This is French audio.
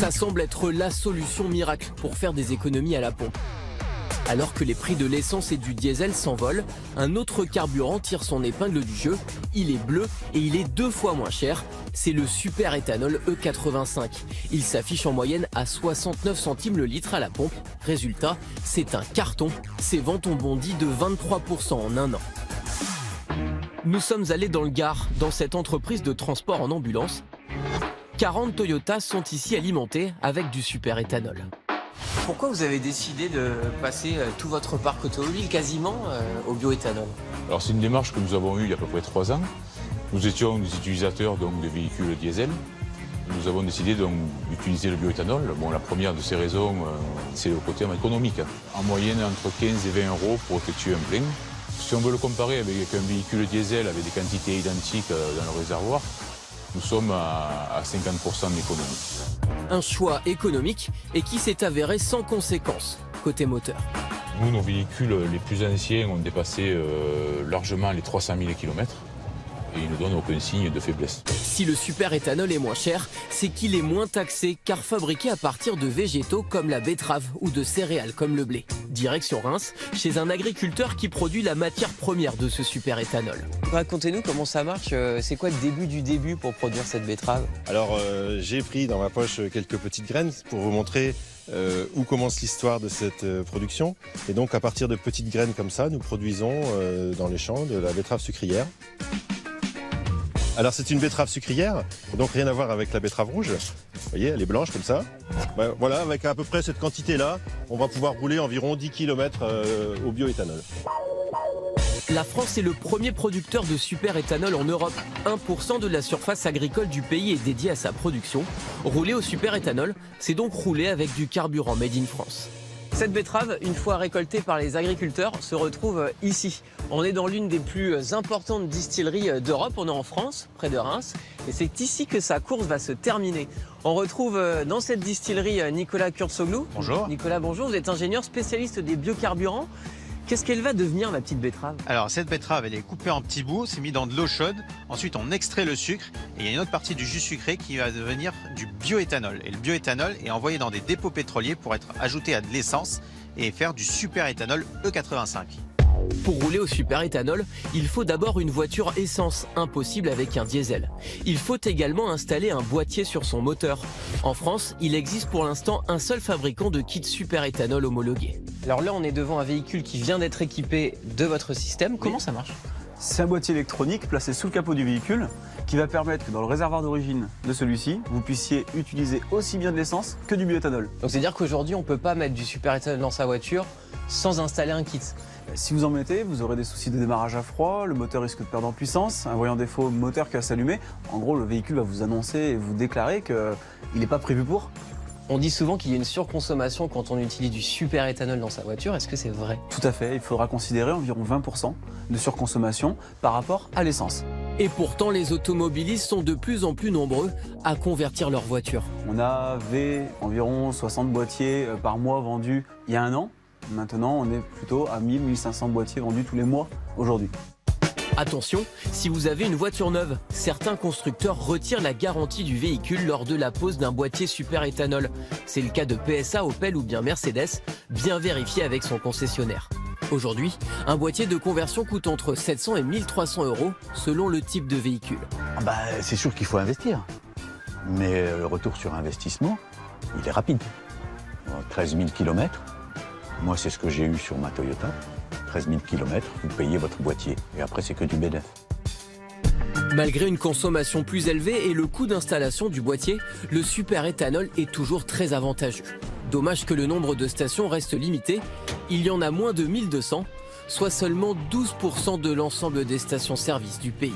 Ça semble être la solution miracle pour faire des économies à la pompe. Alors que les prix de l'essence et du diesel s'envolent, un autre carburant tire son épingle du jeu. Il est bleu et il est 2 fois moins cher. C'est le super éthanol E85. Il s'affiche en moyenne à 69 centimes le litre à la pompe. Résultat, c'est un carton. Ses ventes ont bondi de 23% en un an. Nous sommes allés dans le Gard, dans cette entreprise de transport en ambulance. 40 Toyota sont ici alimentés avec du super éthanol. Pourquoi vous avez décidé de passer tout votre parc automobile quasiment au bioéthanol? Alors c'est une démarche que nous avons eue il y a à peu près 3 ans. Nous étions des utilisateurs donc, de véhicules diesel. Nous avons décidé d'utiliser le bioéthanol. Bon, la première de ces raisons, c'est le côté économique. En moyenne, entre 15 et 20 euros pour effectuer un plein. Si on veut le comparer avec un véhicule diesel avec des quantités identiques dans le réservoir, nous sommes à 50% d'économie. Un choix économique et qui s'est avéré sans conséquence côté moteur. Nous, nos véhicules les plus anciens ont dépassé largement les 300 000 km et ils ne donnent aucun signe de faiblesse. Si le super éthanol est moins cher, c'est qu'il est moins taxé car fabriqué à partir de végétaux comme la betterave ou de céréales comme le blé. Direction Reims, chez un agriculteur qui produit la matière première de ce super éthanol. Racontez-nous comment ça marche, c'est quoi le début du début pour produire cette betterave? Alors j'ai pris dans ma poche quelques petites graines pour vous montrer où commence l'histoire de cette production. Et donc à partir de petites graines comme ça, nous produisons dans les champs de la betterave sucrière. Alors c'est une betterave sucrière, donc rien à voir avec la betterave rouge. Vous voyez, elle est blanche comme ça. Ben, voilà, avec à peu près cette quantité-là, on va pouvoir rouler environ 10 km au bioéthanol. La France est le premier producteur de super éthanol en Europe. 1% de la surface agricole du pays est dédiée à sa production. Rouler au super éthanol, c'est donc rouler avec du carburant made in France. Cette betterave, une fois récoltée par les agriculteurs, se retrouve ici. On est dans l'une des plus importantes distilleries d'Europe, on est en France, près de Reims, et c'est ici que sa course va se terminer. On retrouve dans cette distillerie Nicolas Kurtsoglou. Bonjour. Nicolas, bonjour, vous êtes ingénieur spécialiste des biocarburants. Qu'est-ce qu'elle va devenir, la petite betterave? Alors cette betterave, elle est coupée en petits bouts, c'est mis dans de l'eau chaude. Ensuite, on extrait le sucre et il y a une autre partie du jus sucré qui va devenir du bioéthanol. Et le bioéthanol est envoyé dans des dépôts pétroliers pour être ajouté à de l'essence et faire du super éthanol E85. Pour rouler au super éthanol, il faut d'abord une voiture essence, impossible avec un diesel. Il faut également installer un boîtier sur son moteur. En France, il existe pour l'instant un seul fabricant de kits super éthanol homologué. Alors là, on est devant un véhicule qui vient d'être équipé de votre système. Comment ça marche? C'est un boîtier électronique placé sous le capot du véhicule qui va permettre que dans le réservoir d'origine de celui-ci, vous puissiez utiliser aussi bien de l'essence que du bioéthanol. Donc c'est-à-dire qu'aujourd'hui, on ne peut pas mettre du super éthanol dans sa voiture sans installer un kit. Si vous en mettez, vous aurez des soucis de démarrage à froid, le moteur risque de perdre en puissance, un voyant défaut moteur qui va s'allumer. En gros, le véhicule va vous annoncer et vous déclarer qu'il n'est pas prévu pour. On dit souvent qu'il y a une surconsommation quand on utilise du super éthanol dans sa voiture. Est-ce que c'est vrai? Tout à fait, il faudra considérer environ 20% de surconsommation par rapport à l'essence. Et pourtant, les automobilistes sont de plus en plus nombreux à convertir leur voiture. On avait environ 60 boîtiers par mois vendus il y a un an. Maintenant, on est plutôt à 1000-1500 boîtiers vendus tous les mois aujourd'hui. Attention, si vous avez une voiture neuve, certains constructeurs retirent la garantie du véhicule lors de la pose d'un boîtier super éthanol. C'est le cas de PSA, Opel ou bien Mercedes, bien vérifié avec son concessionnaire. Aujourd'hui, un boîtier de conversion coûte entre 700 et 1300 euros selon le type de véhicule. C'est sûr qu'il faut investir, mais le retour sur investissement, il est rapide. 13 000 km, moi c'est ce que j'ai eu sur ma Toyota. 13 000 km, vous payez votre boîtier. Et après, c'est que du bénéfice. Malgré une consommation plus élevée et le coût d'installation du boîtier, le super éthanol est toujours très avantageux. Dommage que le nombre de stations reste limité. Il y en a moins de 1200, soit seulement 12% de l'ensemble des stations-service du pays.